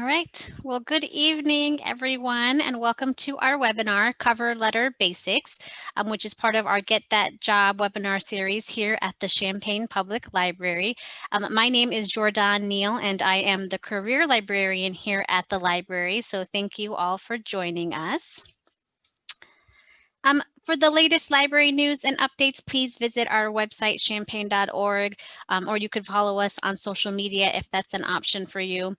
right. Well, good evening, everyone, and welcome to our webinar, Cover Letter Basics, which is part of our Get That Job webinar series here at the Champaign Public Library. My name is Jordan Neal, and I am the career librarian here at the library, so thank you all for joining us. For the latest library news and updates, please visit our website, champaign.org, or you could follow us on social media if that's an option for you.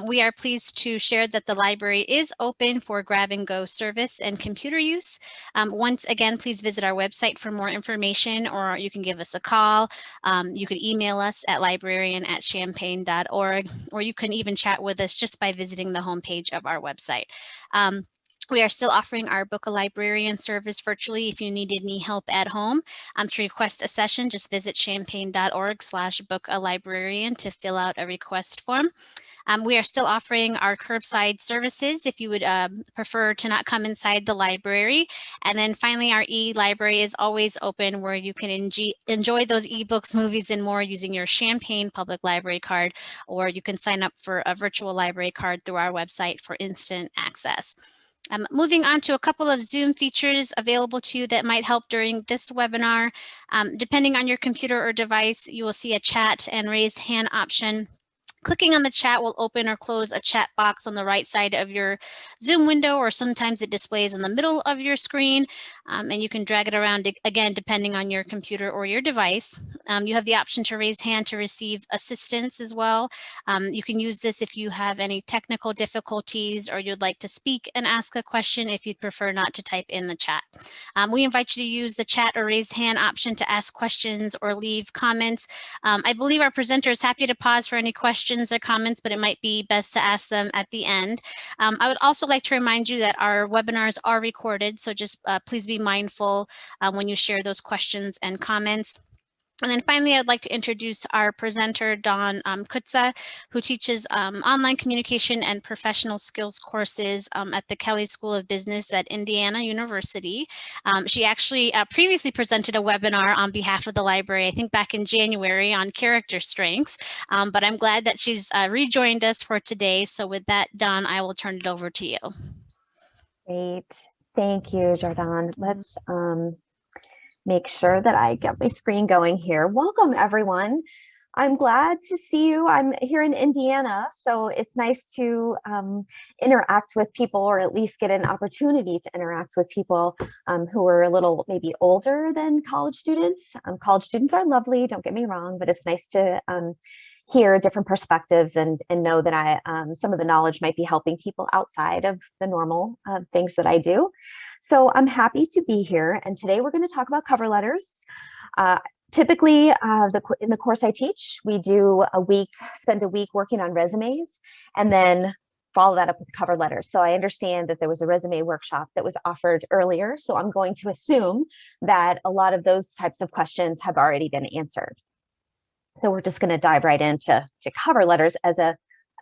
We are pleased to share that the library is open for grab-and-go service and computer use. Once again, please visit our website for more information, or you can give us a call. You can email us at librarian@champaign.org, or you can even chat with us just by visiting the homepage of our website. We are still offering our Book a Librarian service virtually if you need any help at home. To request a session, just visit champaign.org/bookalibrarian to fill out a request form. We are still offering our curbside services if you would prefer to not come inside the library. And then finally, our e-library is always open where you can enjoy those ebooks, movies, and more using your Champaign Public Library card, or you can sign up for a virtual library card through our website for instant access. Moving on to a couple of Zoom features available to you that might help during this webinar. Depending on your computer or device, you will see a chat and raised hand option. Clicking on the chat will open or close a chat box on the right side of your Zoom window, or sometimes it displays in the middle of your screen, and you can drag it around again depending on your computer or your device. You have the option to raise hand to receive assistance as well. You can use this if you have any technical difficulties or you'd like to speak and ask a question if you'd prefer not to type in the chat. We invite you to use the chat or raise hand option to ask questions or leave comments. I believe our presenter is happy to pause for any questions or comments, but it might be best to ask them at the end. I would also like to remind you that our webinars are recorded, so just please be mindful when you share those questions and comments. And then finally, I'd like to introduce our presenter, Dawn Kutza, who teaches online communication and professional skills courses at the Kelley School of Business at Indiana University. She actually previously presented a webinar on behalf of the library, I think back in January, on character strengths, but I'm glad that she's rejoined us for today. So with that, Dawn, I will turn it over to you. Great. Thank you, Jordan. Let's make sure that I get my screen going here. Welcome, everyone. I'm glad to see you. I'm here in Indiana, so it's nice to interact with people, or at least get an opportunity to interact with people who are a little maybe older than college students. College students are lovely, don't get me wrong, but it's nice to hear different perspectives and know that some of the knowledge might be helping people outside of the normal things that I do. So I'm happy to be here, and today we're going to talk about cover letters. Typically, in the course I teach, we spend a week working on resumes, and then follow that up with cover letters. So I understand that there was a resume workshop that was offered earlier, so I'm going to assume that a lot of those types of questions have already been answered. So we're just going to dive right into cover letters as a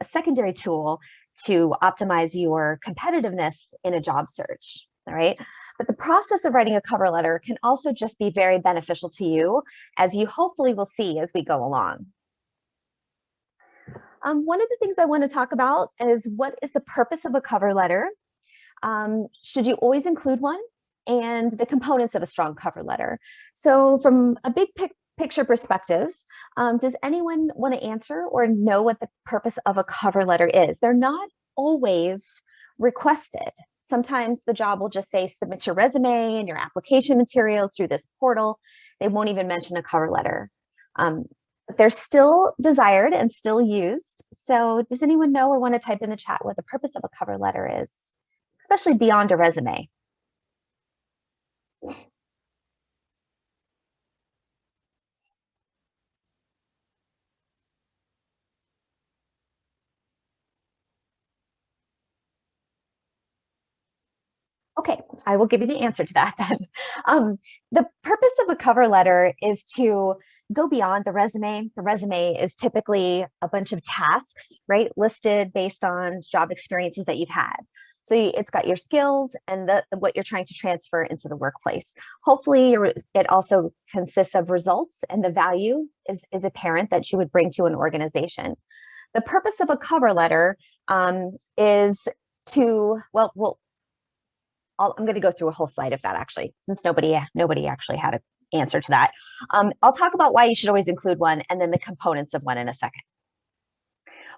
secondary tool to optimize your competitiveness in a job search. All right. But the process of writing a cover letter can also just be very beneficial to you, as you hopefully will see as we go along. One of the things I want to talk about is, what is the purpose of a cover letter? Should you always include one? And the components of a strong cover letter. So from a big picture perspective, does anyone want to answer or know what the purpose of a cover letter is? They're not always requested. Sometimes the job will just say, submit your resume and your application materials through this portal. They won't even mention a cover letter. But they're still desired and still used. So does anyone know or want to type in the chat what the purpose of a cover letter is, especially beyond a resume? Okay, I will give you the answer to that then. The purpose of a cover letter is to go beyond the resume. The resume is typically a bunch of tasks, right, listed based on job experiences that you've had. So it's got your skills and what you're trying to transfer into the workplace. Hopefully it also consists of results, and the value is apparent that you would bring to an organization. The purpose of a cover letter is to, I'm going to go through a whole slide of that actually, since nobody actually had an answer to that. I'll talk about why you should always include one and then the components of one in a second.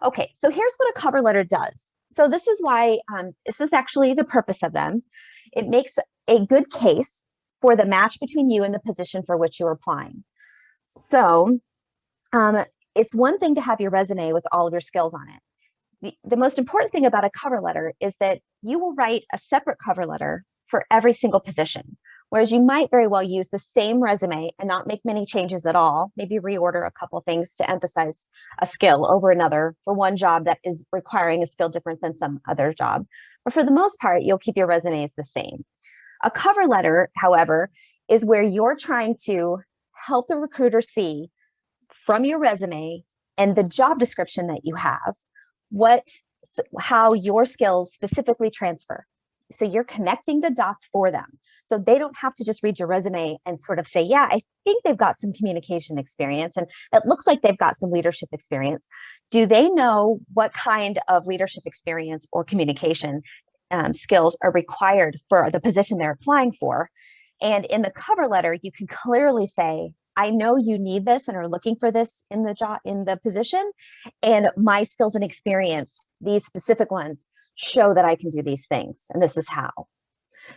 Okay, so here's what a cover letter does. So this is why, this is actually the purpose of them. It makes a good case for the match between you and the position for which you're applying. So it's one thing to have your resume with all of your skills on it. The most important thing about a cover letter is that you will write a separate cover letter for every single position, whereas you might very well use the same resume and not make many changes at all, maybe reorder a couple things to emphasize a skill over another for one job that is requiring a skill different than some other job. But for the most part, you'll keep your resumes the same. A cover letter, however, is where you're trying to help the recruiter see from your resume and the job description that you have, how your skills specifically transfer. So you're connecting the dots for them. So they don't have to just read your resume and sort of say, yeah, I think they've got some communication experience and it looks like they've got some leadership experience. Do they know what kind of leadership experience or communication skills are required for the position they're applying for? And in the cover letter, you can clearly say, I know you need this and are looking for this in the job, in the position, and my skills and experience, these specific ones, show that I can do these things, and this is how.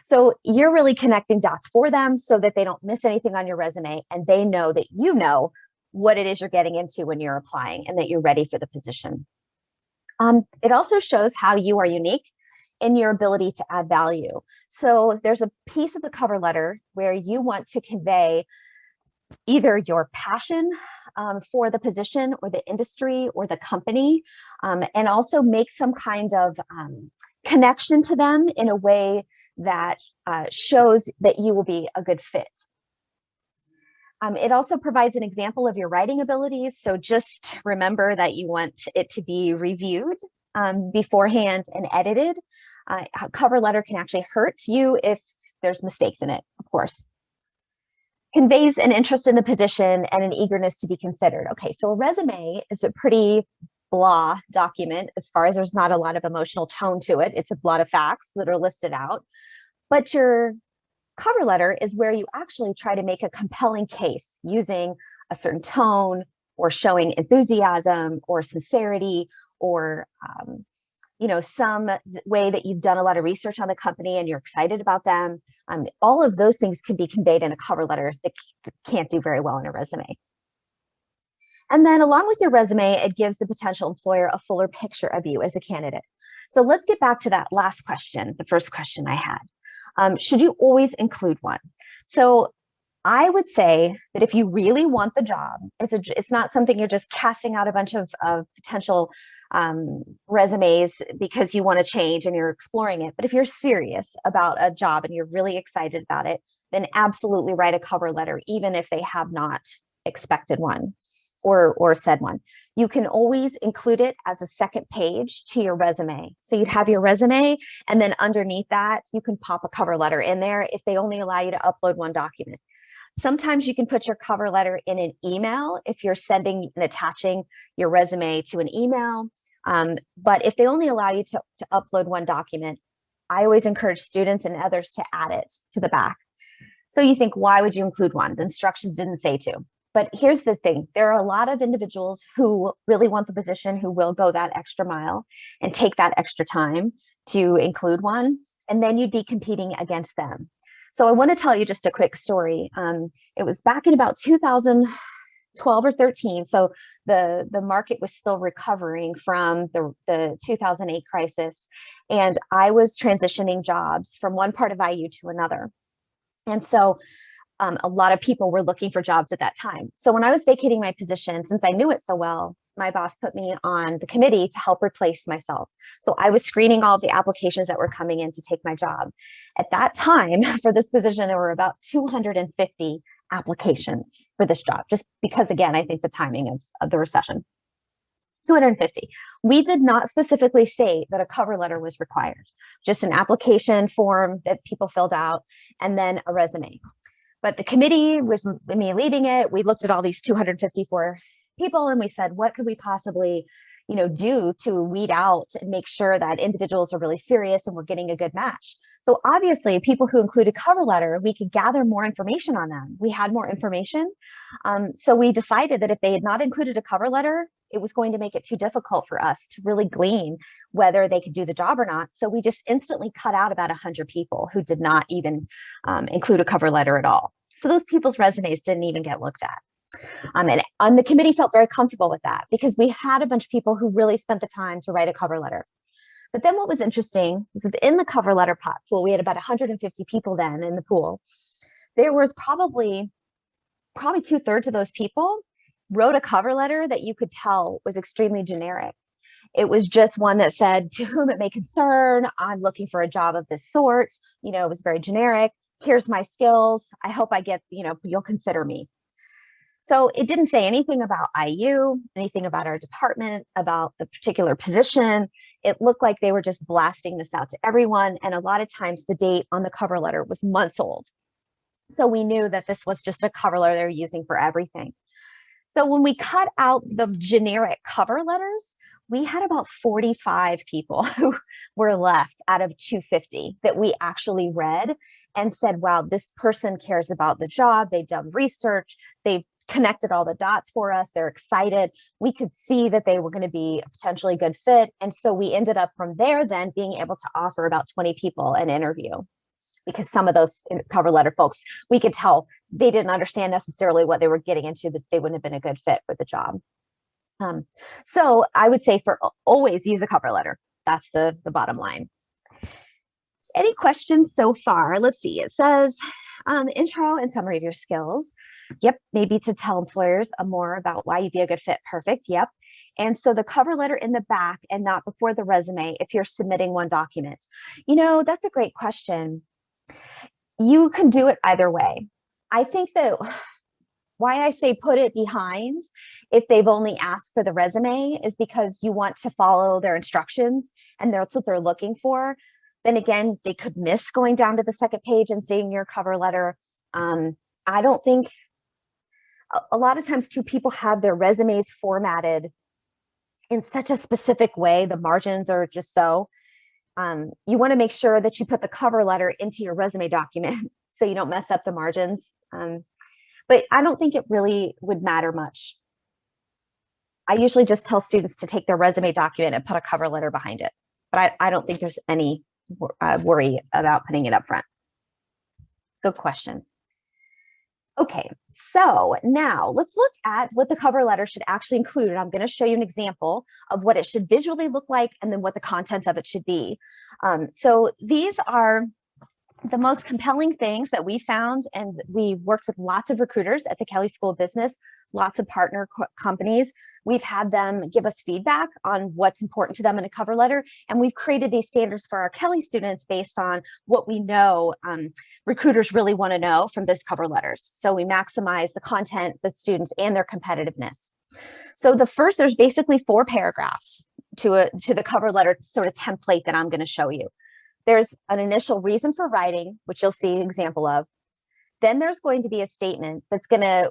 So you're really connecting dots for them so that they don't miss anything on your resume, and they know that you know what it is you're getting into when you're applying and that you're ready for the position. It also shows how you are unique in your ability to add value. So there's a piece of the cover letter where you want to convey either your passion for the position or the industry or the company, and also make some kind of connection to them in a way that shows that you will be a good fit. It also provides an example of your writing abilities. So just remember that you want it to be reviewed beforehand and edited. A cover letter can actually hurt you if there's mistakes in it, of course. Conveys an interest in the position and an eagerness to be considered. Okay, so a resume is a pretty blah document as far as there's not a lot of emotional tone to it. It's a lot of facts that are listed out. But your cover letter is where you actually try to make a compelling case using a certain tone or showing enthusiasm or sincerity or some way that you've done a lot of research on the company and you're excited about them. All of those things can be conveyed in a cover letter that can't do very well in a resume. And then along with your resume, it gives the potential employer a fuller picture of you as a candidate. So let's get back to that last question, the first question I had. Should you always include one? So I would say that if you really want the job, it's not something you're just casting out a bunch of potential resumes because you want to change and you're exploring it. But if you're serious about a job and you're really excited about it, then absolutely write a cover letter, even if they have not expected one or said one. You can always include it as a second page to your resume. So you'd have your resume, and then underneath that, you can pop a cover letter in there if they only allow you to upload one document. Sometimes you can put your cover letter in an email if you're sending and attaching your resume to an email. But if they only allow you to upload one document, I always encourage students and others to add it to the back. So you think, why would you include one? The instructions didn't say to. But here's the thing. There are a lot of individuals who really want the position, who will go that extra mile and take that extra time to include one. And then you'd be competing against them. So I want to tell you just a quick story. It was back in about 2012 or 13. So the market was still recovering from the 2008 crisis. And I was transitioning jobs from one part of IU to another. And so a lot of people were looking for jobs at that time. So when I was vacating my position, since I knew it so well, my boss put me on the committee to help replace myself. So I was screening all of the applications that were coming in to take my job. At that time, for this position, there were about 250 applications for this job, just because, again, I think the timing of the recession. 250. We did not specifically say that a cover letter was required, just an application form that people filled out and then a resume. But the committee, was me leading it, we looked at all these 254 people and we said, what could we possibly, do to weed out and make sure that individuals are really serious and we're getting a good match. So obviously people who included cover letter, we could gather more information on them. We had more information. So we decided that if they had not included a cover letter, it was going to make it too difficult for us to really glean whether they could do the job or not. So we just instantly cut out about 100 people who did not even include a cover letter at all. So those people's resumes didn't even get looked at. And the committee felt very comfortable with that because we had a bunch of people who really spent the time to write a cover letter. But then what was interesting was that in the cover letter pool, we had about 150 people then in the pool. There was probably 2/3 of those people wrote a cover letter that you could tell was extremely generic. It was just one that said, to whom it may concern, I'm looking for a job of this sort. It was very generic. Here's my skills. I hope I get, you'll consider me. So it didn't say anything about IU, anything about our department, about the particular position. It looked like they were just blasting this out to everyone. And a lot of times the date on the cover letter was months old. So we knew that this was just a cover letter they were using for everything. So when we cut out the generic cover letters, we had about 45 people who were left out of 250 that we actually read and said, wow, this person cares about the job. They've done research. They've connected all the dots for us. They're excited. We could see that they were going to be a potentially good fit. And so we ended up from there then being able to offer about 20 people an interview, because some of those cover letter folks, we could tell they didn't understand necessarily what they were getting into, that they wouldn't have been a good fit for the job. So I would say always use a cover letter. That's the bottom line. Any questions so far? Let's see. It says intro and summary of your skills. Yep. Maybe to tell employers more about why you'd be a good fit. Perfect. Yep. And so the cover letter in the back and not before the resume if you're submitting one document. That's a great question. You can do it either way. I think that why I say put it behind if they've only asked for the resume is because you want to follow their instructions and that's what they're looking for. Then again, they could miss going down to the second page and seeing your cover letter. I don't think a lot of times too, people have their resumes formatted in such a specific way. The margins are just so. You want to make sure that you put the cover letter into your resume document so you don't mess up the margins. But I don't think it really would matter much. I usually just tell students to take their resume document and put a cover letter behind it. But I don't think there's any worry about putting it up front. Good question. Okay, so now let's look at what the cover letter should actually include. And I'm going to show you an example of what it should visually look like and then what the contents of it should be. So these are the most compelling things that we found, and we worked with lots of recruiters at the Kelley School of Business, lots of partner companies. We've had them give us feedback on what's important to them in a cover letter, and we've created these standards for our Kelley students based on what we know recruiters really want to know from this cover letters. So we maximize the content, the students, and their competitiveness. So there's basically 4 paragraphs to the cover letter sort of template that I'm going to show you. There's an initial reason for writing, which you'll see an example of. Then there's going to be a statement that's gonna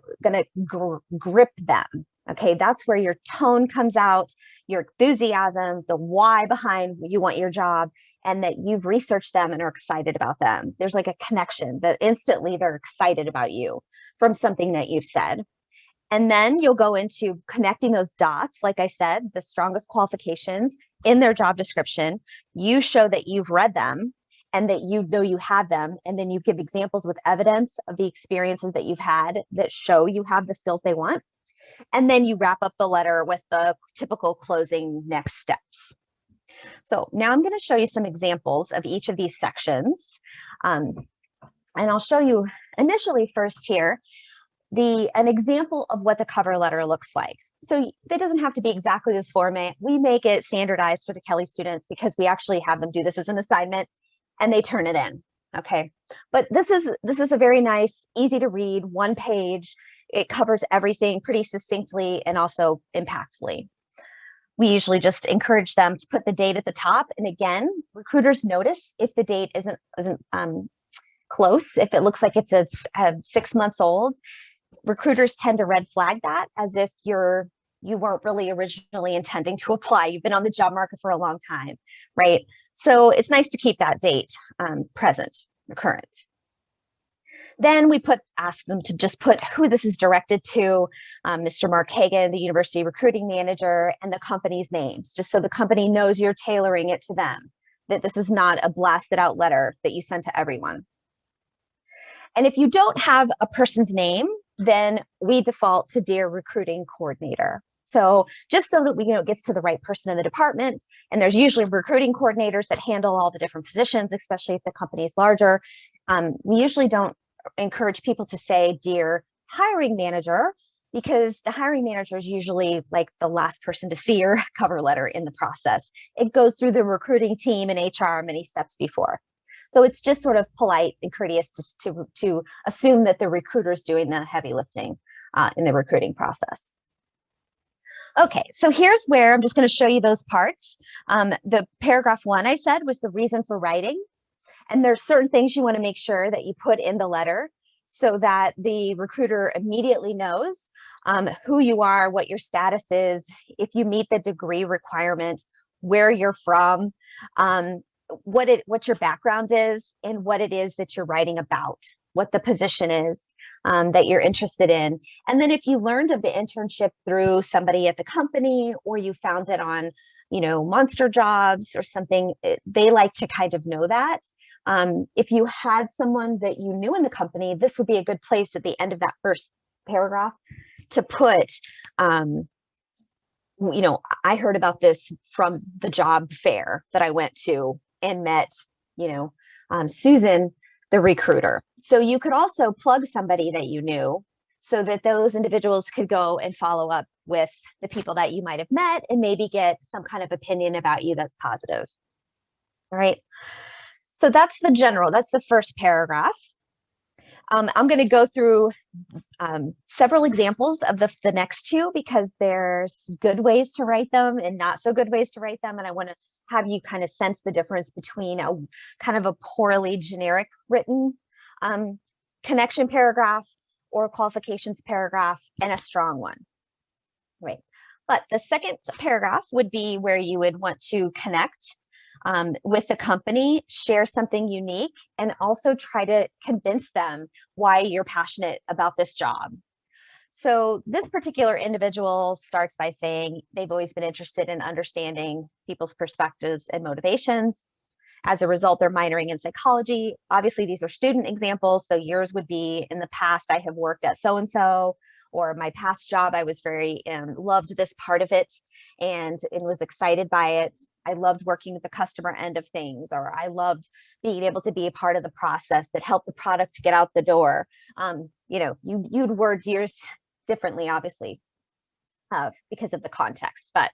grip them. Okay, that's where your tone comes out, your enthusiasm, the why behind you want your job, and that you've researched them and are excited about them. There's like a connection that instantly they're excited about you from something that you've said. And then you'll go into connecting those dots. Like I said, the strongest qualifications in their job description. You show that you've read them and that you know you have them. And then you give examples with evidence of the experiences that you've had that show you have the skills they want. And then you wrap up the letter with the typical closing next steps. So now I'm going to show you some examples of each of these sections. And I'll show you initially first here an example of what the cover letter looks like. So that doesn't have to be exactly this format. We make it standardized for the Kelley students because we actually have them do this as an assignment and they turn it in. Okay, but this is a very nice, easy to read, 1 page. It covers everything pretty succinctly and also impactfully. We usually just encourage them to put the date at the top. And again, recruiters notice if the date isn't close, if it looks like it's 6 months old. Recruiters tend to red flag that as if you're you weren't really originally intending to apply. You've been on the job market for a long time, right? So it's nice to keep that date present or current. Then we ask them to just put who this is directed to, Mr. Mark Hagan, the university recruiting manager, and the company's names, just so the company knows you're tailoring it to them, that this is not a blasted out letter that you send to everyone. And if you don't have a person's name, then we default to Dear Recruiting Coordinator. So just so that it gets to the right person in the department, and there's usually recruiting coordinators that handle all the different positions, especially if the company is larger. We usually don't encourage people to say Dear Hiring Manager, because the hiring manager is usually like the last person to see your cover letter in the process. It goes through the recruiting team and HR many steps before. So it's just sort of polite and courteous to assume that the recruiter is doing the heavy lifting in the recruiting process. Okay, so here's where I'm just going to show you those parts. The paragraph 1 I said was the reason for writing. And there's certain things you want to make sure that you put in the letter so that the recruiter immediately knows who you are, what your status is, if you meet the degree requirement, where you're from, what your background is, and what it is that you're writing about, what the position is that you're interested in. And then if you learned of the internship through somebody at the company, or you found it on, Monster Jobs or something, they like to kind of know that. If you had someone that you knew in the company, this would be a good place at the end of that first paragraph to put, I heard about this from the job fair that I went to and met, Susan, the recruiter. So you could also plug somebody that you knew so that those individuals could go and follow up with the people that you might have met and maybe get some kind of opinion about you that's positive. All right. So that's the first paragraph. I'm going to go through several examples of the next two, because there's good ways to write them and not so good ways to write them. And I want to have you kind of sense the difference between a kind of a poorly generic written connection paragraph or qualifications paragraph and a strong one. Right. But the second paragraph would be where you would want to connect with the company, share something unique, and also try to convince them why you're passionate about this job. So this particular individual starts by saying they've always been interested in understanding people's perspectives and motivations. As a result, they're minoring in psychology. Obviously, these are student examples, so yours would be, in the past, I have worked at so-and-so, or my past job, I was very loved this part of it and was excited by it. I loved working at the customer end of things, or I loved being able to be a part of the process that helped the product get out the door. You'd word yours differently, obviously, because of the context. But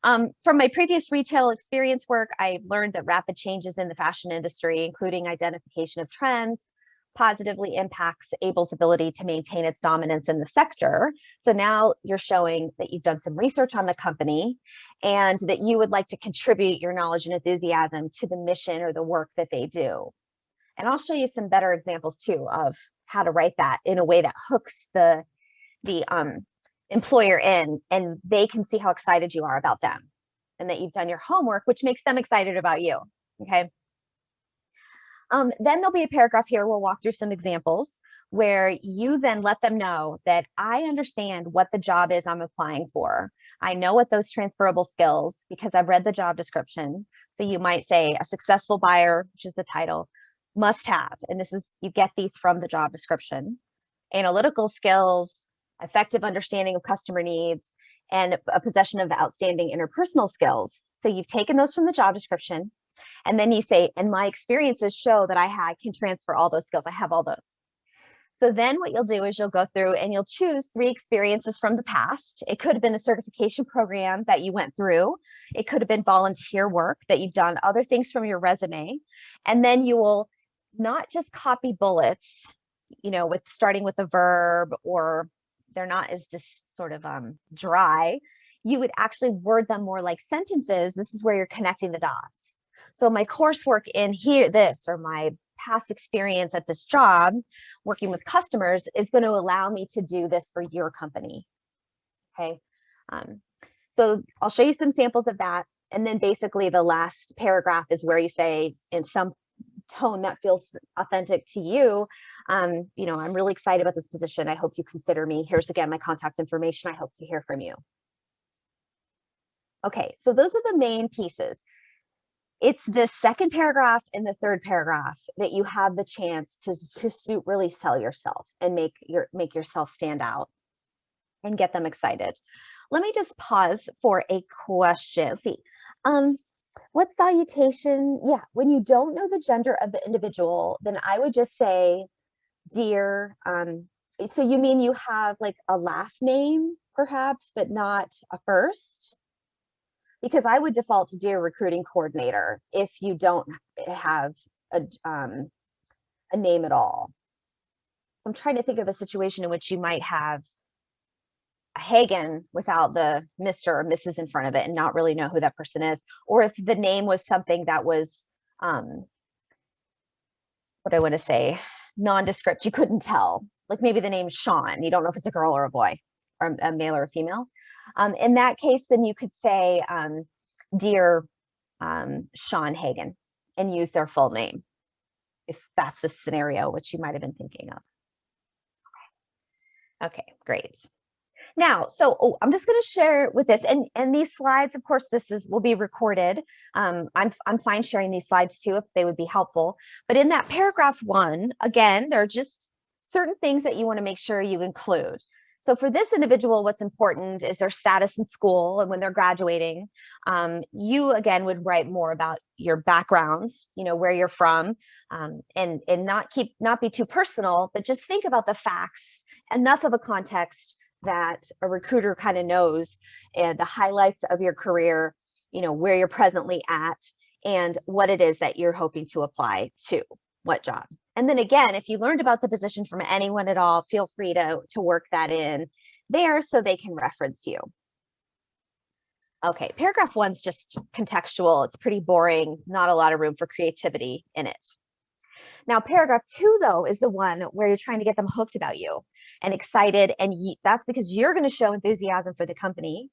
from my previous retail experience work, I've learned that rapid changes in the fashion industry, including identification of trends, positively impacts Able's ability to maintain its dominance in the sector. So now you're showing that you've done some research on the company and that you would like to contribute your knowledge and enthusiasm to the mission or the work that they do. And I'll show you some better examples too of how to write that in a way that hooks the employer in, and they can see how excited you are about them and that you've done your homework, which makes them excited about you. Okay. Then there'll be a paragraph here. We'll walk through some examples where you then let them know that I understand what the job is I'm applying for. I know what those transferable skills, because I've read the job description. So you might say a successful buyer, which is the title, must have, and you get these from the job description. Analytical skills, effective understanding of customer needs, and a possession of outstanding interpersonal skills. So you've taken those from the job description. And then you say, and my experiences show that I can transfer all those skills. I have all those. So then what you'll do is you'll go through and you'll choose 3 experiences from the past. It could have been a certification program that you went through. It could have been volunteer work that you've done, other things from your resume. And then you will not just copy bullets, with starting with a verb, or they're not as just sort of dry. You would actually word them more like sentences. This is where you're connecting the dots. So my coursework in here, or my past experience at this job, working with customers, is going to allow me to do this for your company. Okay. So I'll show you some samples of that. And then basically the last paragraph is where you say in some tone that feels authentic to you, you know, I'm really excited about this position. I hope you consider me. Here's again my contact information. I hope to hear from you. Okay, so those are the main pieces. It's the second paragraph and the third paragraph that you have the chance to really sell yourself and make yourself stand out and get them excited. Let me just pause for a question. Let's see. What salutation? Yeah, when you don't know the gender of the individual, then I would just say, dear. So you mean you have like a last name perhaps, but not a first? Because I would default to dear recruiting coordinator if you don't have a name at all. So I'm trying to think of a situation in which you might have a Hagen without the Mr. or Mrs. in front of it and not really know who that person is. Or if the name was something that was, what I want to say, nondescript, you couldn't tell. Like maybe the name's Sean, you don't know if it's a girl or a boy, or a male or a female. In that case, then you could say, dear Sean Hagen, and use their full name, if that's the scenario which you might have been thinking of. Okay, great. Now, so I'm just going to share with this, and these slides, of course, will be recorded. I'm fine sharing these slides too if they would be helpful. But in that paragraph 1, again, there are just certain things that you want to make sure you include. So for this individual, what's important is their status in school and when they're graduating. You again would write more about your background, you know, where you're from, and not be too personal, but just think about the facts, enough of a context that a recruiter kind of knows, and the highlights of your career, you know, where you're presently at, and what it is that you're hoping to apply to, what job. And then again, if you learned about the position from anyone at all, feel free to work that in there so they can reference you. Okay, paragraph 1's just contextual. It's pretty boring, not a lot of room for creativity in it. Now, paragraph 2, though, is the one where you're trying to get them hooked about you and excited. And that's because you're going to show enthusiasm for the company.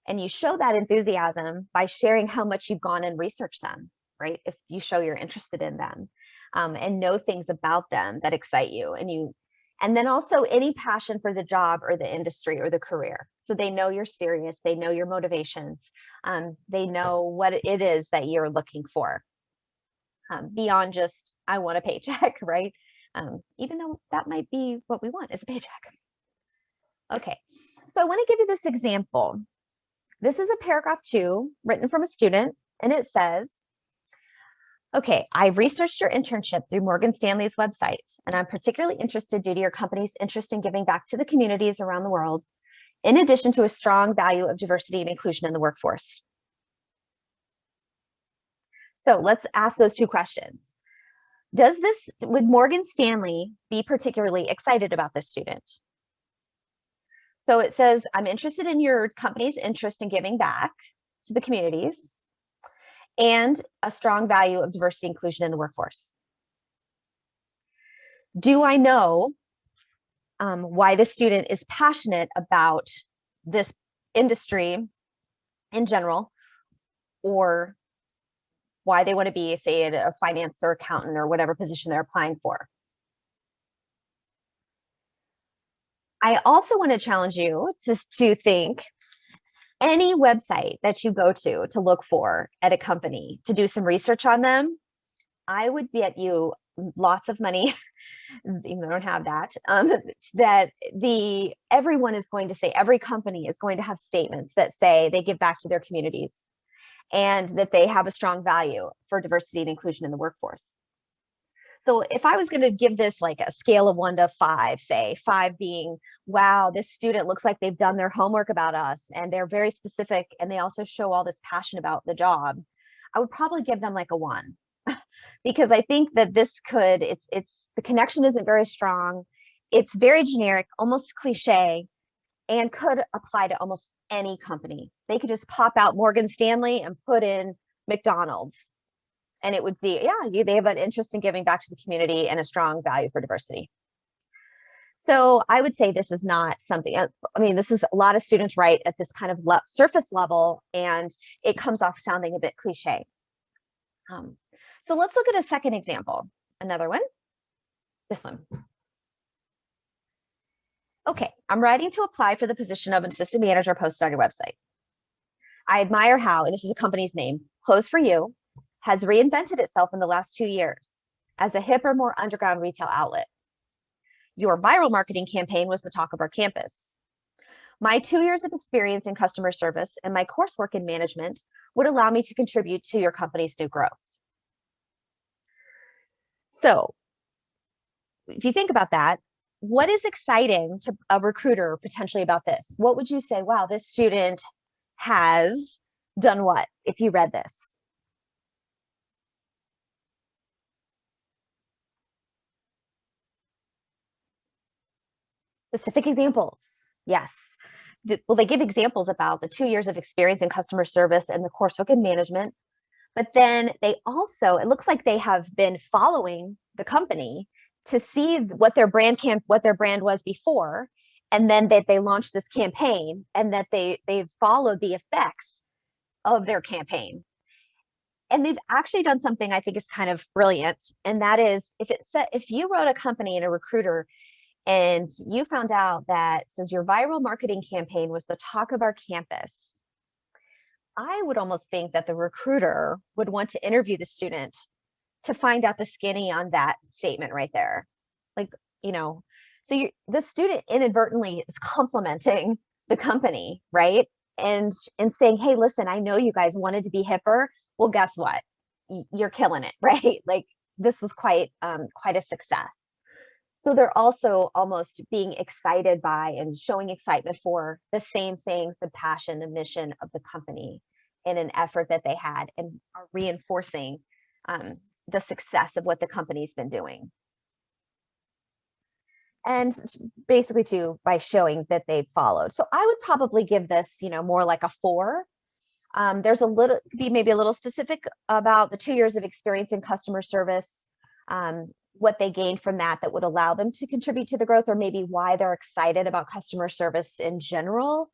And you show that enthusiasm by sharing how much you've gone and researched them, right? If you show you're interested in them, and know things about them that excite you. And then also any passion for the job or the industry or the career. So they know you're serious. They know your motivations. They know what it is that you're looking for. Beyond just, I want a paycheck, right? Even though that might be what we want is a paycheck. Okay, so I want to give you this example. This is a paragraph 2 written from a student, and it says, okay, I've researched your internship through Morgan Stanley's website, and I'm particularly interested due to your company's interest in giving back to the communities around the world, in addition to a strong value of diversity and inclusion in the workforce. So let's ask those 2 questions. Would Morgan Stanley be particularly excited about this student? So it says, I'm interested in your company's interest in giving back to the communities and a strong value of diversity and inclusion in the workforce. Do I know why the student is passionate about this industry in general, or why they want to be, say, a finance or accountant or whatever position they're applying for? I also want to challenge you to think any website that you go to look for at a company, to do some research on them. I would bet you lots of money, even though I don't have that, that everyone is going to say, every company is going to have statements that say they give back to their communities and that they have a strong value for diversity and inclusion in the workforce. So if I was going to give this like a scale of 1 to 5, say 5 being, wow, this student looks like they've done their homework about us and they're very specific and they also show all this passion about the job, I would probably give them like a 1. Because I think that this the connection isn't very strong. It's very generic, almost cliche, and could apply to almost any company. They could just pop out Morgan Stanley and put in McDonald's, and it would see, yeah, they have an interest in giving back to the community and a strong value for diversity. So I would say this is not something, I mean, this is a lot of students write at this kind of surface level, and it comes off sounding a bit cliche. So let's look at a second example. Another one, this one. Okay, I'm writing to apply for the position of an assistant manager posted on your website. I admire how, and this is a company's name, Clothes for You, has reinvented itself in the last 2 years as a hipper, more underground retail outlet. Your viral marketing campaign was the talk of our campus. My 2 years of experience in customer service and my coursework in management would allow me to contribute to your company's new growth. So if you think about that, what is exciting to a recruiter potentially about this? What would you say, wow, this student has done what if you read this? Specific examples. Yes. Well, they give examples about the 2 years of experience in customer service and the coursework in management. But then they also, it looks like they have been following the company to see what their brand was before, and then that they launched this campaign, and that they've followed the effects of their campaign. And they've actually done something I think is kind of brilliant, and that is if you wrote a company and a recruiter and you found out that says your viral marketing campaign was the talk of our campus, I would almost think that the recruiter would want to interview the student to find out the skinny on that statement right there. Like, so the student inadvertently is complimenting the company, right? And saying, hey, listen, I know you guys wanted to be hipper. Well, guess what? You're killing it, right? Like, this was quite a success. So they're also almost being excited by and showing excitement for the same things, the passion, the mission of the company in an effort that they had, and are reinforcing the success of what the company's been doing. And basically too, by showing that they've followed. So I would probably give this, more like a 4. There's maybe a little specific about the 2 years of experience in customer service, what they gained from that would allow them to contribute to the growth, or maybe why they're excited about customer service in general,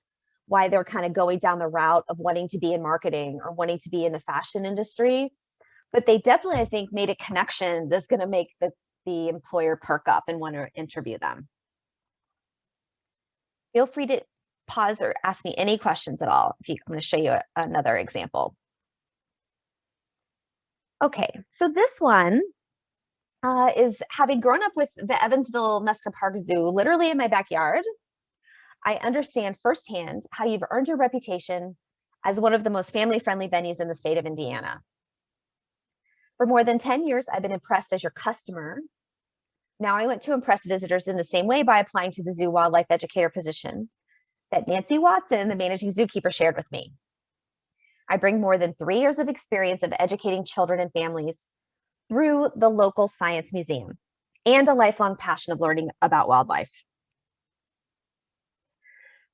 why they're kind of going down the route of wanting to be in marketing or wanting to be in the fashion industry. But they definitely, I think, made a connection that's going to make the employer perk up and want to interview them. Feel free to pause or ask me any questions at all. I'm going to show you another example. Okay, so this one is, having grown up with the Evansville-Mesker Park Zoo literally in my backyard, I understand firsthand how you've earned your reputation as one of the most family-friendly venues in the state of Indiana. For more than 10 years, I've been impressed as your customer. Now I want to impress visitors in the same way by applying to the zoo wildlife educator position that Nancy Watson, the managing zookeeper, shared with me. I bring more than 3 years of experience of educating children and families through the local science museum, and a lifelong passion of learning about wildlife.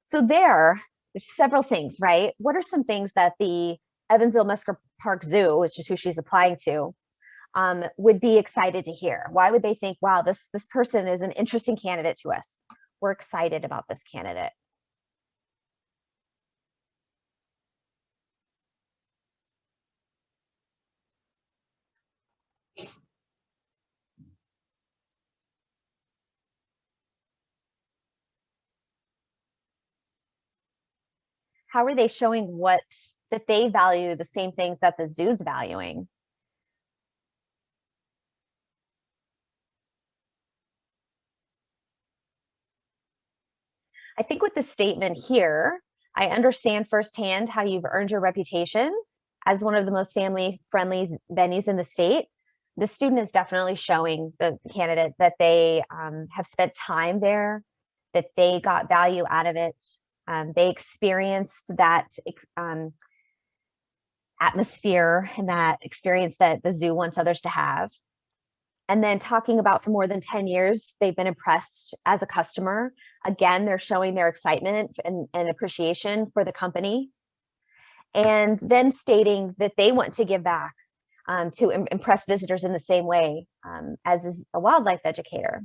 So there's several things, right? What are some things that the Evansville-Mesker Park Zoo, which is who she's applying to, would be excited to hear? Why would they think, wow, this person is an interesting candidate to us? We're excited about this candidate. How are they showing that they value the same things that the zoo's valuing? I think with the statement here, I understand firsthand how you've earned your reputation as one of the most family-friendly venues in the state. The student is definitely showing the candidate that they have spent time there, that they got value out of it. They experienced that atmosphere and that experience that the zoo wants others to have. And then talking about, for more than 10 years, they've been impressed as a customer. Again, they're showing their excitement and appreciation for the company. And then stating that they want to give back to impress visitors in the same way as is a wildlife educator.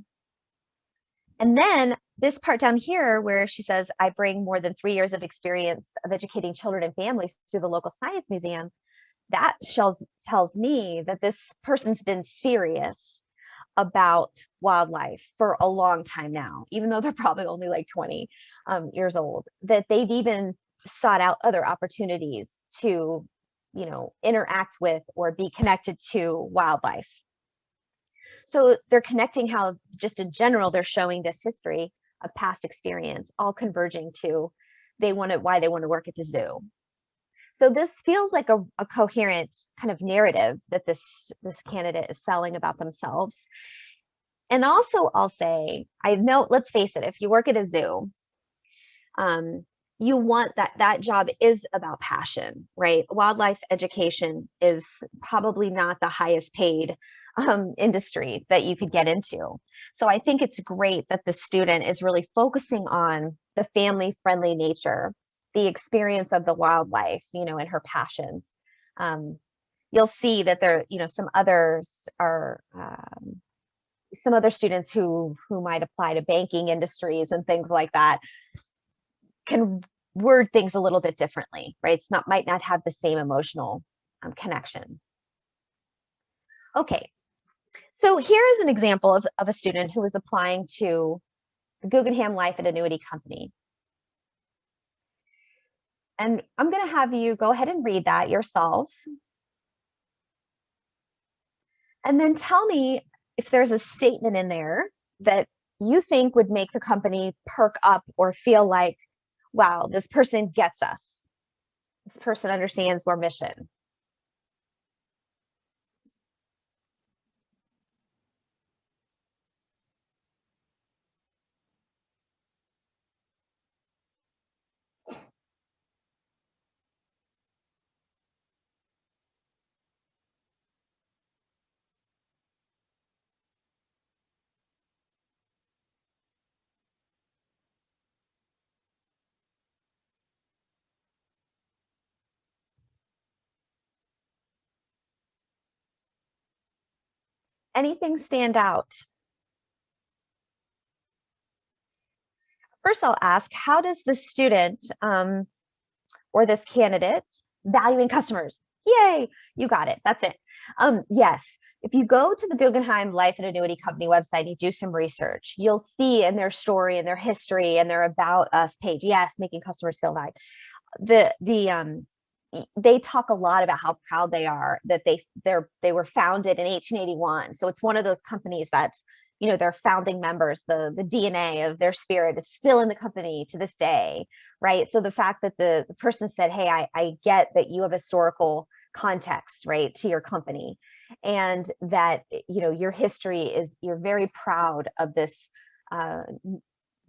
And then this part down here where she says, I bring more than 3 years of experience of educating children and families through the local science museum. That tells me that this person's been serious about wildlife for a long time now, even though they're probably only like 20 years old, that they've even sought out other opportunities to, interact with or be connected to wildlife. So they're connecting how just in general, they're showing this history of past experience, all converging to why they want to work at the zoo. So this feels like a coherent kind of narrative that this candidate is selling about themselves. And also I'll say, I know, let's face it, if you work at a zoo, you want that job is about passion, right? Wildlife education is probably not the highest paid industry that you could get into. So I think it's great that the student is really focusing on the family-friendly nature, the experience of the wildlife, and her passions. You'll see that there, some other students who might apply to banking industries and things like that can word things a little bit differently, right? Might not have the same emotional connection. Okay, so here is an example of a student who was applying to the Guggenheim Life and Annuity Company. And I'm going to have you go ahead and read that yourself. And then tell me if there's a statement in there that you think would make the company perk up or feel like, wow, this person gets us. This person understands our mission. Anything stand out? First, I'll ask, how does the student or this candidate valuing customers? Yay, you got it. That's it. Yes, if you go to the Guggenheim Life and Annuity Company website, you do some research, you'll see in their story and their history and their About Us page, yes, making customers feel valued. They talk a lot about how proud they are that they were founded in 1881. So it's one of those companies that's, their founding members, the DNA of their spirit is still in the company to this day, right? So the fact that the person said, hey, I get that you have historical context, right, to your company, and that, your history is, you're very proud of this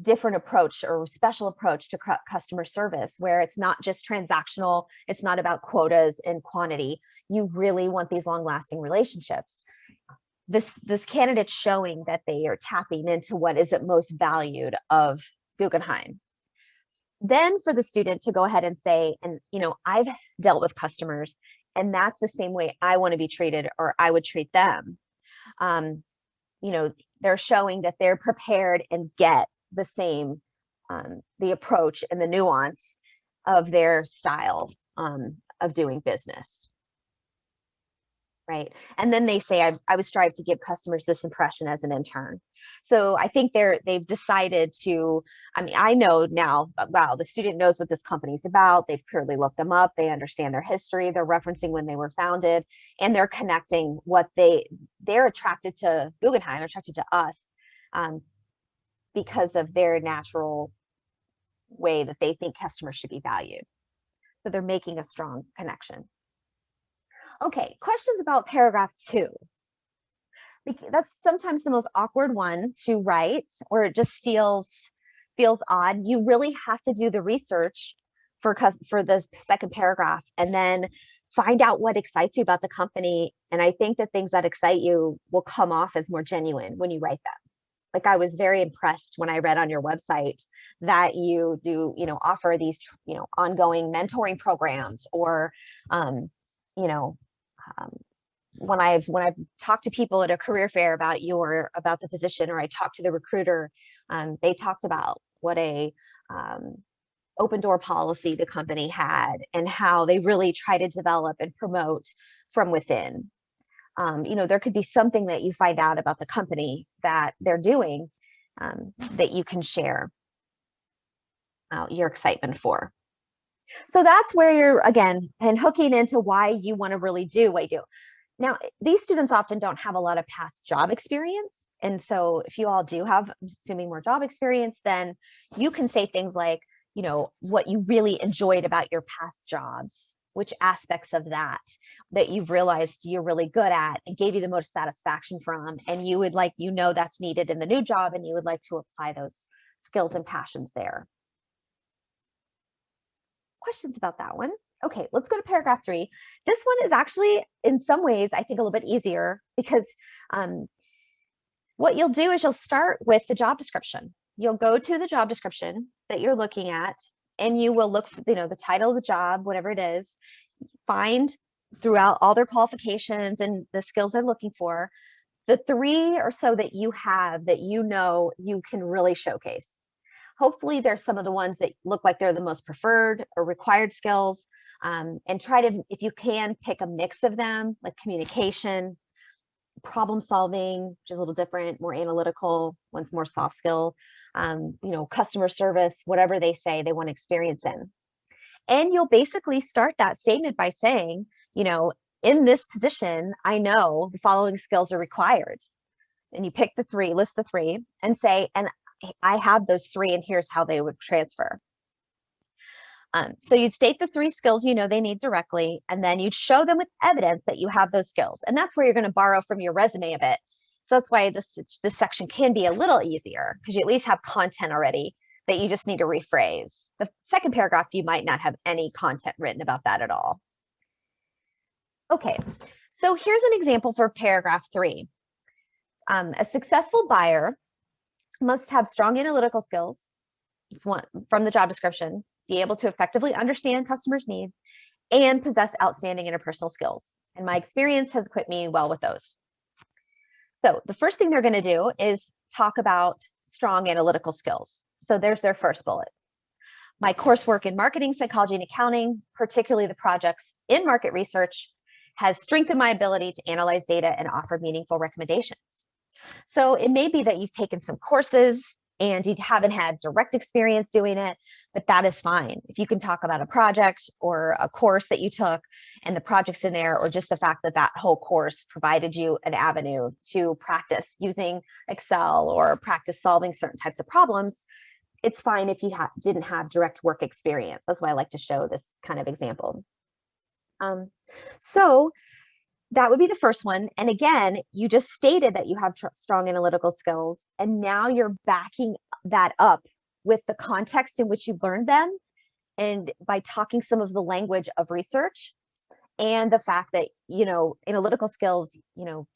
different approach or special approach to customer service, where it's not just transactional, it's not about quotas and quantity. You really want these long-lasting relationships. This candidate's showing that they are tapping into what is it most valued of Guggenheim. Then for the student to go ahead and say, and I've dealt with customers, and that's the same way I want to be treated, or I would treat them. They're showing that they're prepared and get the same, the approach and the nuance of their style of doing business, right? And then they say, I would strive to give customers this impression as an intern. So I think they've decided to, I know now, wow, the student knows what this company's about. They've clearly looked them up. They understand their history. They're referencing when they were founded, and they're connecting what they're attracted to Guggenheim, attracted to us, because of their natural way that they think customers should be valued. So they're making a strong connection. Okay, questions about paragraph 2. That's sometimes the most awkward one to write, or it just feels odd. You really have to do the research for the second paragraph, and then find out what excites you about the company. And I think that things that excite you will come off as more genuine when you write them. Like, I was very impressed when I read on your website that you do, offer these, ongoing mentoring programs, or, when I've talked to people at a career fair about the position, or I talked to the recruiter, They talked about what a open door policy the company had and how they really try to develop and promote from within. There could be something that you find out about the company that they're doing that you can share your excitement for. So that's where you're, again, and hooking into why you want to really do what you do. Now, these students often don't have a lot of past job experience. And so if you all do have, assuming more job experience, then you can say things like, what you really enjoyed about your past jobs, which aspects of that you've realized you're really good at and gave you the most satisfaction from, and you would like, that's needed in the new job, and you would like to apply those skills and passions there. Questions about that one? Okay, let's go to paragraph 3. This one is actually, in some ways, I think a little bit easier because what you'll do is you'll start with the job description. You'll go to the job description that you're looking at, and you will look for, the title of the job, whatever it is, find throughout all their qualifications and the skills they're looking for, the 3 or so that you have that you can really showcase. Hopefully there's some of the ones that look like they're the most preferred or required skills, and try to, if you can, pick a mix of them, like communication, problem solving, which is a little different, more analytical, one's more soft skill, customer service, whatever they say they want experience in. And you'll basically start that statement by saying, in this position, I know the following skills are required. And you pick the 3, list the 3, and say, and I have those 3, and here's how they would transfer. So you'd state the 3 skills they need directly, and then you'd show them with evidence that you have those skills. And that's where you're going to borrow from your resume a bit. So that's why this section can be a little easier, because you at least have content already that you just need to rephrase. The second paragraph, you might not have any content written about that at all. Okay, so here's an example for paragraph 3. A successful buyer must have strong analytical skills. It's one from the job description, be able to effectively understand customers' needs, and possess outstanding interpersonal skills. And my experience has equipped me well with those. So the first thing they're going to do is talk about strong analytical skills. So there's their first bullet. My coursework in marketing, psychology, and accounting, particularly the projects in market research, has strengthened my ability to analyze data and offer meaningful recommendations. So it may be that you've taken some courses and you haven't had direct experience doing it, but that is fine. If you can talk about a project or a course that you took and the project's in there, or just the fact that that whole course provided you an avenue to practice using Excel or practice solving certain types of problems, it's fine if you didn't have direct work experience. That's why I like to show this kind of example. So that would be the first one. And again, you just stated that you have strong analytical skills, and now you're backing that up with the context in which you learned them, and by talking some of the language of research and the fact that, analytical skills,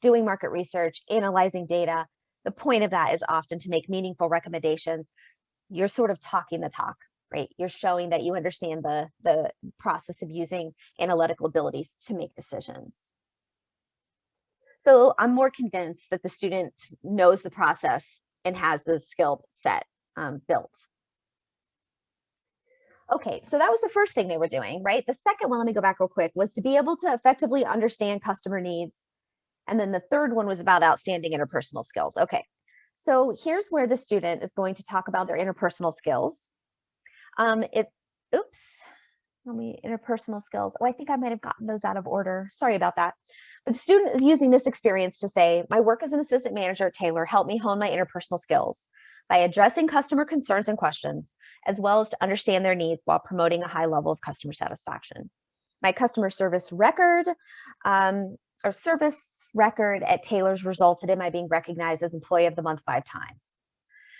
doing market research, analyzing data, the point of that is often to make meaningful recommendations. You're sort of talking the talk, right? You're showing that you understand the process of using analytical abilities to make decisions. So I'm more convinced that the student knows the process and has the skill set built. Okay, so that was the first thing they were doing, right? The second one, let me go back real quick, was to be able to effectively understand customer needs. And then the third one was about outstanding interpersonal skills. Okay, so here's where the student is going to talk about their interpersonal skills. Interpersonal skills. Oh, I think I might have gotten those out of order. Sorry about that. But the student is using this experience to say, my work as an assistant manager at Taylor helped me hone my interpersonal skills by addressing customer concerns and questions, as well as to understand their needs while promoting a high level of customer satisfaction. My customer service record at Taylor's resulted in my being recognized as Employee of the Month 5 times.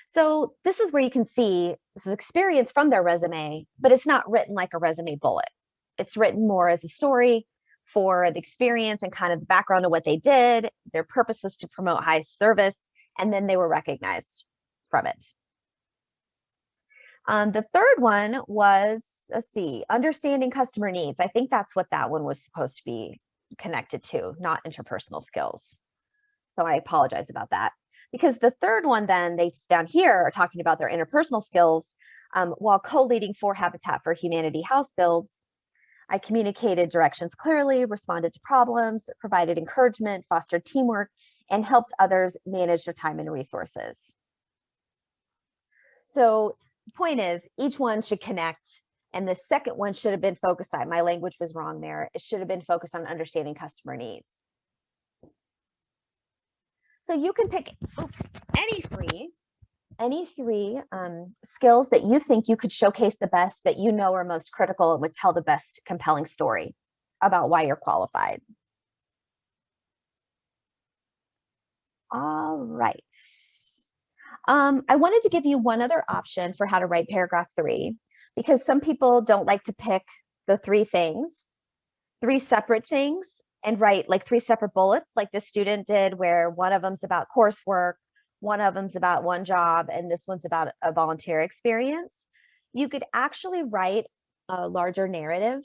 So this is where you can see this is experience from their resume, but it's not written like a resume bullet. It's written more as a story for the experience and kind of the background of what they did. Their purpose was to promote high service, and then they were recognized from it. The third one was, understanding customer needs. I think that's what that one was supposed to be connected to, not interpersonal skills. So I apologize about that. Because the third one, then they down here are talking about their interpersonal skills. While co-leading 4 Habitat for Humanity house builds, I communicated directions clearly, responded to problems, provided encouragement, fostered teamwork, and helped others manage their time and resources. So the point is, each one should connect. And the second one should have been focused on, my language was wrong there. It should have been focused on understanding customer needs. So you can pick, any three skills that you think you could showcase the best, that you know are most critical and would tell the best compelling story about why you're qualified. All right. I wanted to give you one other option for how to write paragraph 3, because some people don't like to pick the 3 separate things, and write like 3 separate bullets like this student did, where one of them's about coursework, one of them's about one job, and this one's about a volunteer experience. You could actually write a larger narrative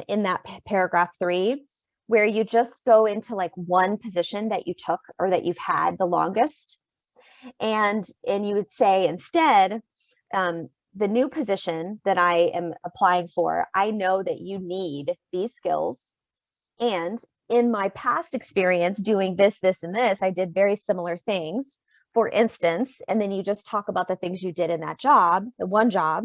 in that paragraph 3, where you just go into like one position that you took or that you've had the longest. And you would say instead, the new position that I am applying for, I know that you need these skills. And in my past experience doing this, this, and this, I did very similar things, for instance. And then you just talk about the things you did in that job, the one job.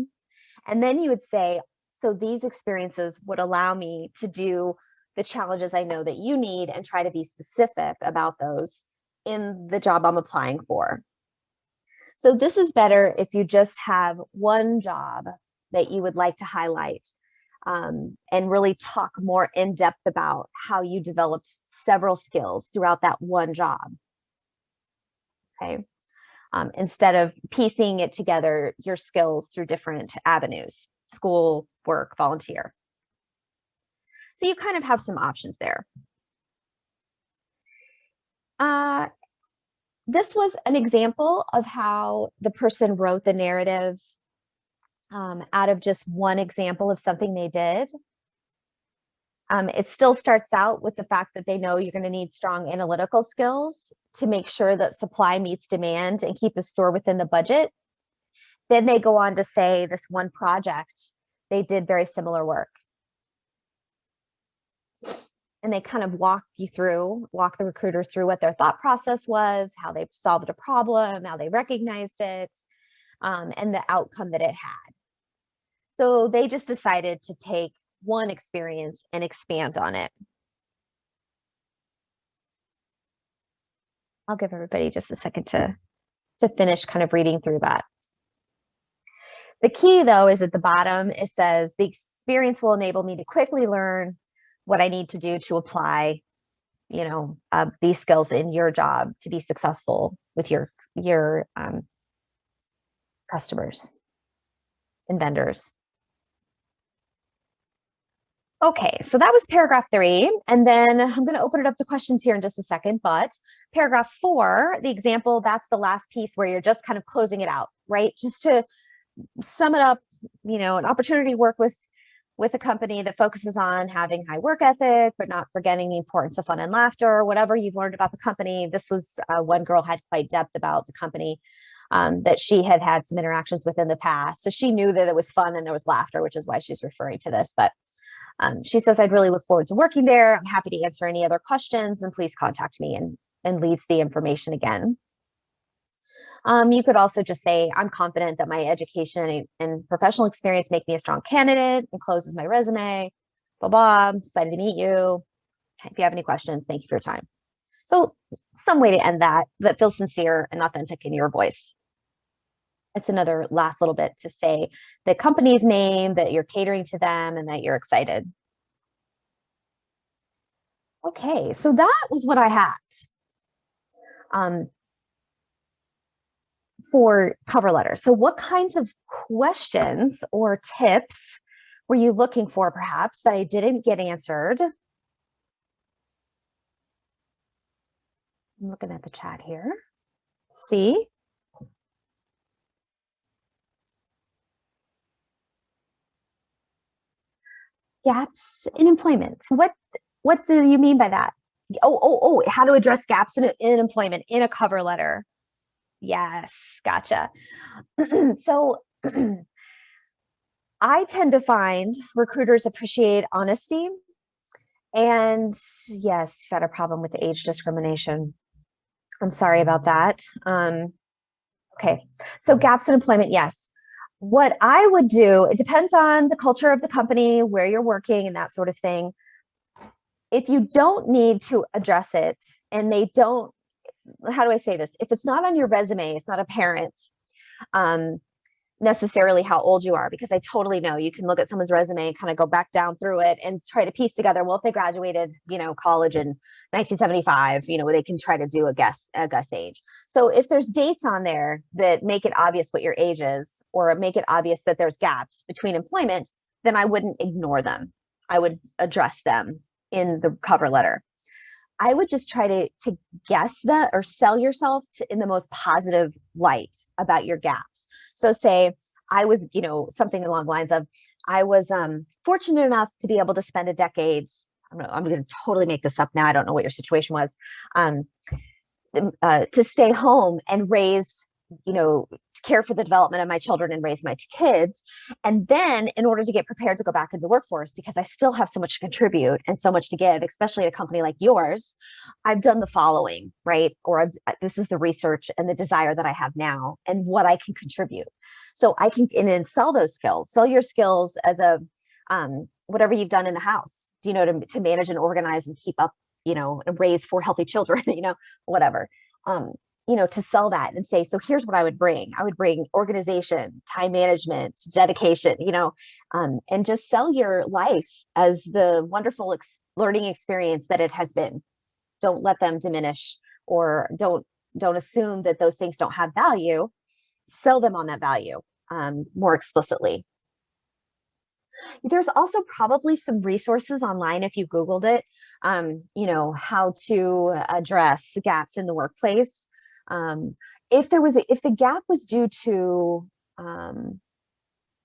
And then you would say, so these experiences would allow me to do the challenges I know that you need, and try to be specific about those in the job I'm applying for. So this is better if you just have one job that you would like to highlight, and really talk more in depth about how you developed several skills throughout that one job. Okay. Instead of piecing it together, your skills through different avenues, school, work, volunteer. So you kind of have some options there. This was an example of how the person wrote the narrative out of just one example of something they did. It still starts out with the fact that they know you're going to need strong analytical skills to make sure that supply meets demand and keep the store within the budget. Then they go on to say this one project, they did very similar work. And they kind of walk the recruiter through what their thought process was, how they solved a problem, how they recognized it, and the outcome that it had. So they just decided to take one experience and expand on it. I'll give everybody just a second to finish kind of reading through that. The key, though, is at the bottom. It says the experience will enable me to quickly learn what I need to do to apply, these skills in your job to be successful with your customers and vendors. Okay, so that was paragraph 3, and then I'm going to open it up to questions here in just a second, but paragraph 4, the example, that's the last piece where you're just kind of closing it out, right? Just to sum it up, an opportunity to work with a company that focuses on having high work ethic, but not forgetting the importance of fun and laughter, whatever you've learned about the company. This was one girl had quite depth about the company that she had some interactions with in the past. So she knew that it was fun and there was laughter, which is why she's referring to this. But she says, I'd really look forward to working there. I'm happy to answer any other questions, and please contact me, and leaves the information again. You could also just say, I'm confident that my education and professional experience make me a strong candidate, and closes my resume, blah, blah, excited to meet you. If you have any questions, thank you for your time. So some way to end that feels sincere and authentic in your voice. It's another last little bit to say the company's name, that you're catering to them, and that you're excited. Okay, so that was what I had for cover letter. So what kinds of questions or tips were you looking for, perhaps, that I didn't get answered? I'm looking at the chat here. See? Gaps in employment. What do you mean by that? Oh, how to address gaps in employment in a cover letter. Yes, gotcha. So I tend to find recruiters appreciate honesty. And yes, you've got a problem with age discrimination. I'm sorry about that. Okay, so gaps in employment, yes. What I would do, it depends on the culture of the company, where you're working, and that sort of thing. If you don't need to address it, and they don't, how do I say this? If it's not on your resume, it's not apparent um, necessarily how old you are, because I totally know you can look at someone's resume and kind of go back down through it and try to piece together, well, if they graduated, college in 1975, they can try to do a guess age. So if there's dates on there that make it obvious what your age is, or make it obvious that there's gaps between employment, then I wouldn't ignore them. I would address them in the cover letter. I would just try to guess that, or sell yourself in the most positive light about your gaps. So say I was, something along the lines of, I was fortunate enough to be able to spend a decade. I'm going to totally make this up now. I don't know what your situation was. To stay home and raise, care for the development of my children and raise my kids. And then in order to get prepared to go back into the workforce, because I still have so much to contribute and so much to give, especially at a company like yours, I've done the following, right? Or this is the research and the desire that I have now and what I can contribute. So I can, and then sell those skills, sell your skills as a, whatever you've done in the house, to manage and organize and keep up, and raise 4 healthy children, whatever. To sell that and say, so here's what I would bring. I would bring organization, time management, dedication, and just sell your life as the wonderful learning experience that it has been. Don't let them diminish, or don't assume that those things don't have value. Sell them on that value more explicitly. There's also probably some resources online if you Googled it, how to address gaps in the workplace. If the gap was due to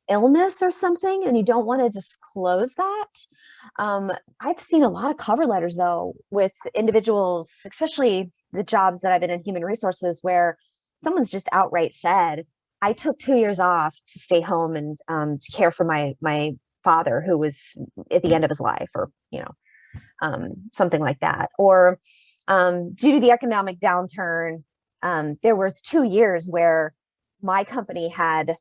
illness or something, and you don't want to disclose that, I've seen a lot of cover letters though with individuals, especially the jobs that I've been in human resources, where someone's just outright said, I took 2 years off to stay home and to care for my father who was at the end of his life, or something like that. Or due to the economic downturn, there was 2 years where my company had,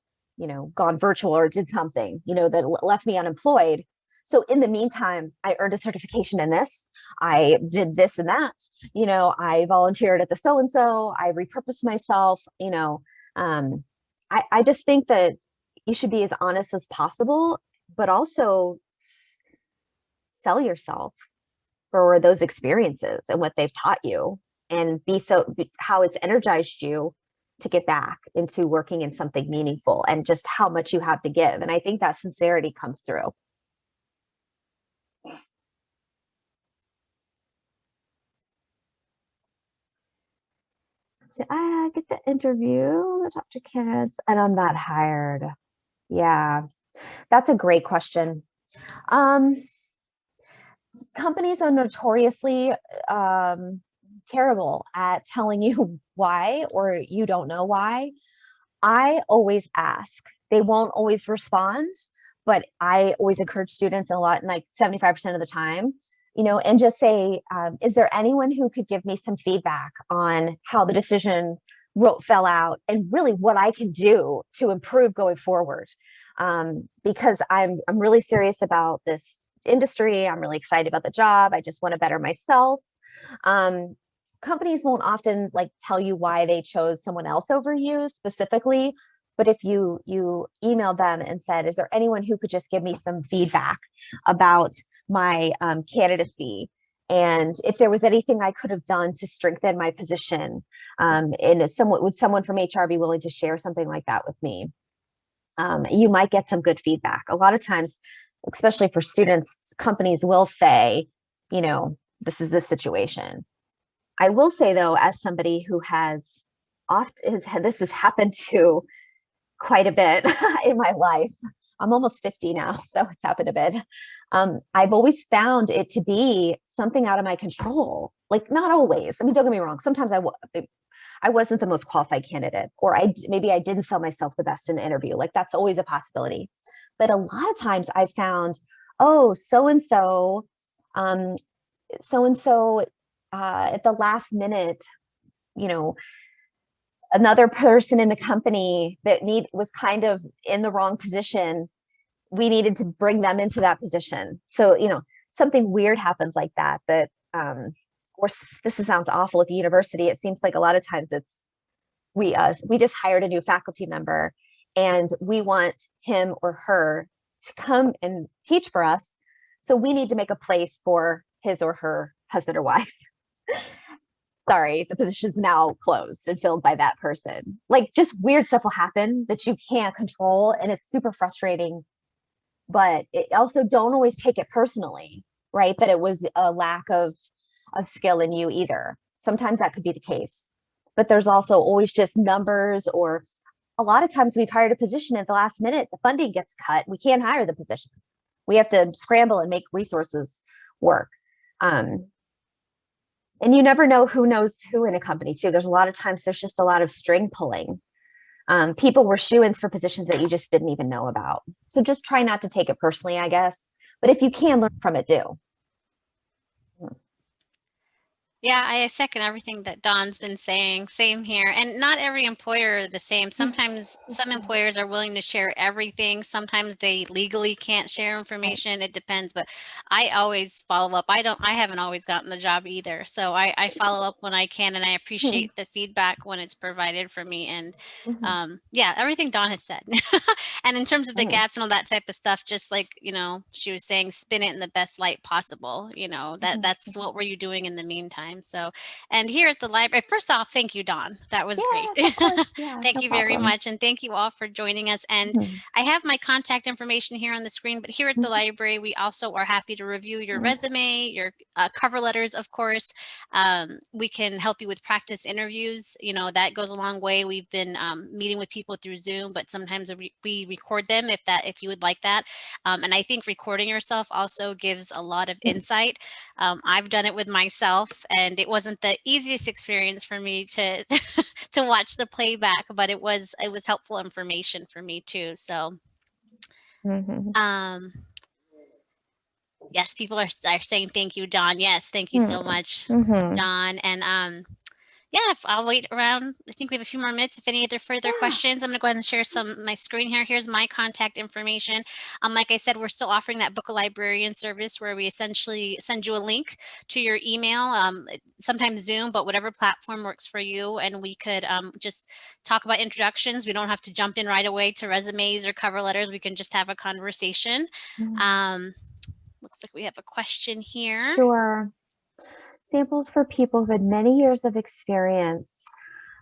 gone virtual or did something, that left me unemployed. So in the meantime, I earned a certification in this. I did this and that, I volunteered at the so-and-so, I repurposed myself, I just think that you should be as honest as possible, but also sell yourself for those experiences and what they've taught you, and how it's energized you to get back into working in something meaningful, and just how much you have to give. And I think that sincerity comes through. So I get the interview, the top 2 candidates, and I'm not hired. Yeah, that's a great question. Companies are notoriously terrible at telling you why, or you don't know why. I always ask. They won't always respond, but I always encourage students a lot, like 75% of the time, and just say, is there anyone who could give me some feedback on how the decision fell out, and really what I can do to improve going forward? Because I'm really serious about this industry. I'm really excited about the job. I just want to better myself. Companies won't often tell you why they chose someone else over you specifically, but if you emailed them and said, is there anyone who could just give me some feedback about my candidacy, and if there was anything I could have done to strengthen my position, and would someone from HR be willing to share something like that with me? You might get some good feedback. A lot of times, especially for students, companies will say, this is the situation. I will say though, as somebody who this has happened to quite a bit in my life. I'm almost 50 now, so it's happened a bit. I've always found it to be something out of my control. Not always. I mean, don't get me wrong. Sometimes I I wasn't the most qualified candidate, or maybe I didn't sell myself the best in the interview. Like that's always a possibility. But a lot of times I've found, oh, so-and-so at the last minute, another person in the company that was kind of in the wrong position, we needed to bring them into that position. So, something weird happens like that, or this sounds awful at the university. It seems like a lot of times it's we just hired a new faculty member and we want him or her to come and teach for us. So we need to make a place for his or her husband or wife. Sorry, the position's now closed and filled by that person. Like, just weird stuff will happen that you can't control, and it's super frustrating. But it also, don't always take it personally, right? That it was a lack of skill in you either. Sometimes that could be the case. But there's also always just numbers, or a lot of times we've hired a position at the last minute, the funding gets cut, we can't hire the position. We have to scramble and make resources work. And you never know who knows who in a company too. There's a lot of times there's just a lot of string pulling. People were shoo-ins for positions that you just didn't even know about. So just try not to take it personally, I guess. But if you can learn from it, do. Yeah, I second everything that Dawn's been saying. Same here. And not every employer are the same. Sometimes some employers are willing to share everything. Sometimes they legally can't share information. It depends. But I always follow up. I haven't always gotten the job either. So I follow up when I can, and I appreciate the feedback when it's provided for me. And yeah, everything Dawn has said. And in terms of the gaps and all that type of stuff, just like, she was saying, spin it in the best light possible. That's what were you doing in the meantime? So, and here at the library, first off, thank you, Dawn. That was great. Of course. Yeah, Thank you very much. And thank you all for joining us. And I have my contact information here on the screen, but here at the library, we also are happy to review your resume, your cover letters, of course. We can help you with practice interviews. That goes a long way. We've been meeting with people through Zoom, but sometimes we record them if you would like that. And I think recording yourself also gives a lot of insight. I've done it with myself, and it wasn't the easiest experience for me to to watch the playback, but it was helpful information for me too. So yes, people are saying thank you, Dawn. Yes, thank you so much, Dawn. And yeah, I'll wait around. I think we have a few more minutes. If any other further questions, I'm going to go ahead and share my screen here. Here's my contact information. Like I said, we're still offering that Book a Librarian service where we essentially send you a link to your email, sometimes Zoom, but whatever platform works for you. And we could just talk about introductions. We don't have to jump in right away to resumes or cover letters. We can just have a conversation. Looks like we have a question here. Sure. Samples for people who had many years of experience,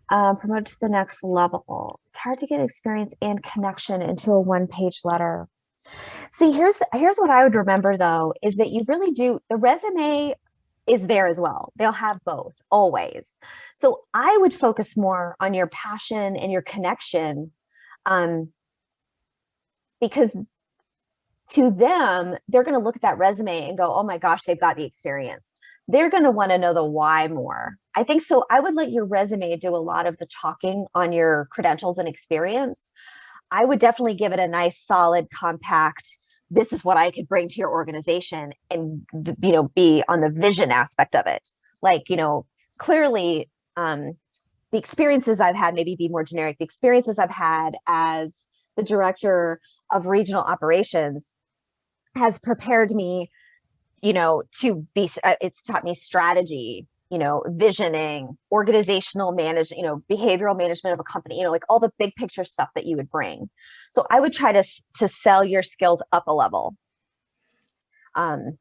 promoted to the next level. It's hard to get experience and connection into a one-page letter. See, here's what I would remember though, is that you really do, the resume is there as well. They'll have both always. So I would focus more on your passion and your connection, because to them, they're going to look at that resume and go, oh my gosh, they've got the experience. They're going to want to know the why more. I think so. I would let your resume do a lot of the talking on your credentials and experience. I would definitely give it a nice, solid, compact, this is what I could bring to your organization, and, be on the vision aspect of it. Like, clearly, the experiences I've had, maybe be more generic. The experiences I've had as the director of regional operations has prepared me, to be, it's taught me strategy, visioning, organizational management, behavioral management of a company, like all the big picture stuff that you would bring. So I would try to sell your skills up a level. And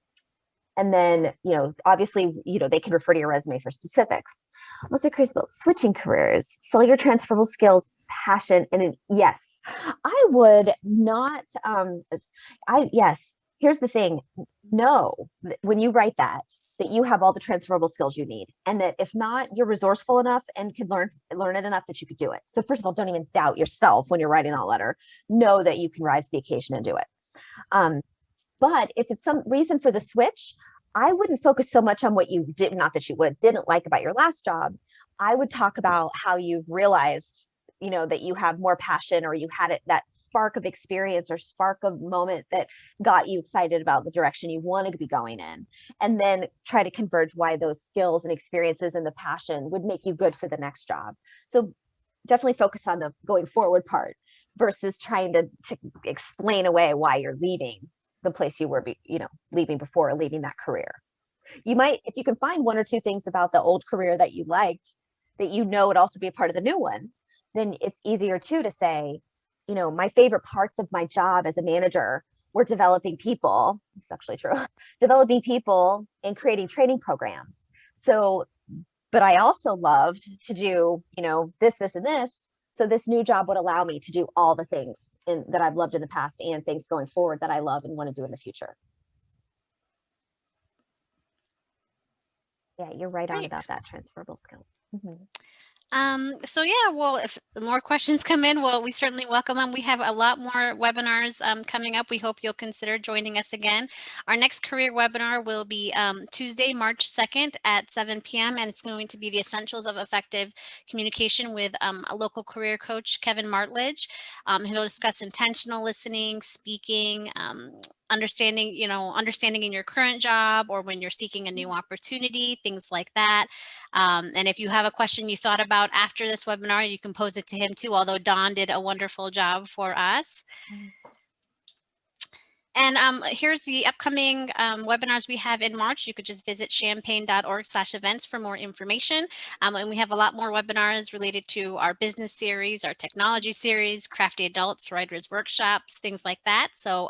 then, obviously, they can refer to your resume for specifics. I'm also curious about switching careers, sell your transferable skills, passion, and yes, I would not, yes. Here's the thing, know when you write that you have all the transferable skills you need, and that if not, you're resourceful enough and can learn it enough that you could do it. So first of all, don't even doubt yourself when you're writing that letter. Know that you can rise to the occasion and do it. But if it's some reason for the switch, I wouldn't focus so much on what you did, not that you didn't like about your last job. I would talk about how you've realized, that you have more passion, or you had that spark of experience or spark of moment that got you excited about the direction you want to be going in. And then try to converge why those skills and experiences and the passion would make you good for the next job. So definitely focus on the going forward part versus trying to explain away why you're leaving the place you were, leaving before, leaving that career. You might, if you can find one or two things about the old career that you liked, that would also be a part of the new one, then it's easier too to say, my favorite parts of my job as a manager were developing people. This is actually true. Developing people and creating training programs. So, but I also loved to do, this, and this. So this new job would allow me to do all the things that I've loved in the past and things going forward that I love and want to do in the future. Yeah, you're right on about that transferable skills. Mm-hmm. So yeah, well, if more questions come in, well, we certainly welcome them. We have a lot more webinars coming up. We hope you'll consider joining us again. Our next career webinar will be Tuesday, March 2nd at 7 p.m. and it's going to be the essentials of effective communication with a local career coach, Kevin Martledge. He'll discuss intentional listening, speaking, understanding in your current job or when you're seeking a new opportunity, things like that. And if you have a question you thought about after this webinar, you can pose it to him too, although Dawn did a wonderful job for us. And here's the upcoming webinars we have in March. You could just visit champaign.org/events for more information. And we have a lot more webinars related to our business series, our technology series, crafty adults, writers workshops, things like that. So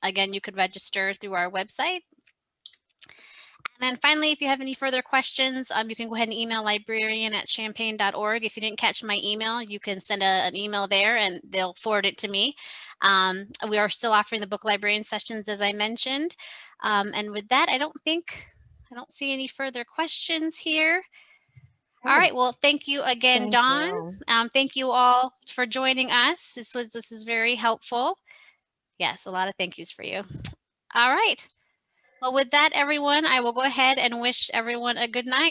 again, you could register through our website. And then finally, if you have any further questions, you can go ahead and email librarian@champaign.org. If you didn't catch my email, you can send an email there and they'll forward it to me. We are still offering the book librarian sessions, as I mentioned. And with that, I don't see any further questions here. All right. Well, thank you again, Dawn. Thank you all for joining us. This is very helpful. Yes, a lot of thank yous for you. All right. Well, with that, everyone, I will go ahead and wish everyone a good night.